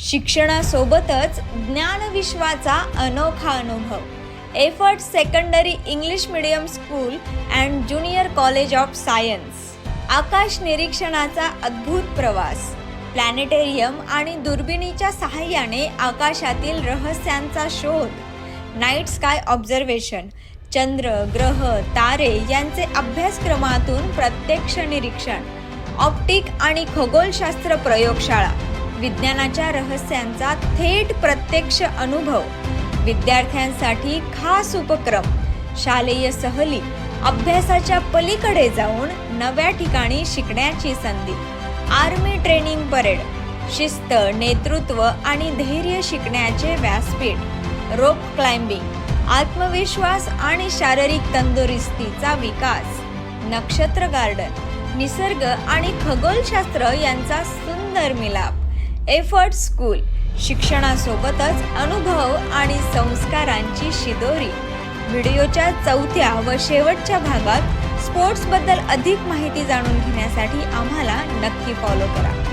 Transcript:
शिक्षणासोबतच ज्ञानविश्वाचा अनोखा अनुभव. Effort secondary English medium school and junior college of science. आकाश निरीक्षणाचा अद्भुत प्रवास. प्लॅनेटेरियम आणि दुर्बिणीच्या सहाय्याने आकाशातील रहस्यांचा शोध. Night sky observation. चंद्र, ग्रह, तारे यांचे अभ्यासक्रमातून प्रत्यक्ष निरीक्षण. ऑप्टिक आणि खगोलशास्त्र प्रयोगशाळा. विज्ञानाच्या रहस्यांचा थेट प्रत्यक्ष अनुभव. विद्यार्थ्यांसाठी खास उपक्रम. शालेय सहली. अभ्यासाच्या पलीकडे जाऊन नव्या ठिकाणी शिकण्याची संधी. Army training parade. शिस्त, नेतृत्व आणि धैर्य शिकण्याचे व्यासपीठ. रोप क्लाइम्बिंग. आत्मविश्वास आणि शारीरिक तंदुरुस्तीचा विकास. नक्षत्र गार्डन. निसर्ग आणि खगोलशास्त्र यांचा सुंदर मिलाप. Effort school. शिक्षणासोबतच अनुभव आणि संस्कारांची शिदोरी. व्हिडिओच्या चौथ्या व शेवटच्या भागात स्पोर्ट्सबद्दल अधिक माहिती जाणून घेण्यासाठी आम्हाला नक्की फॉलो करा.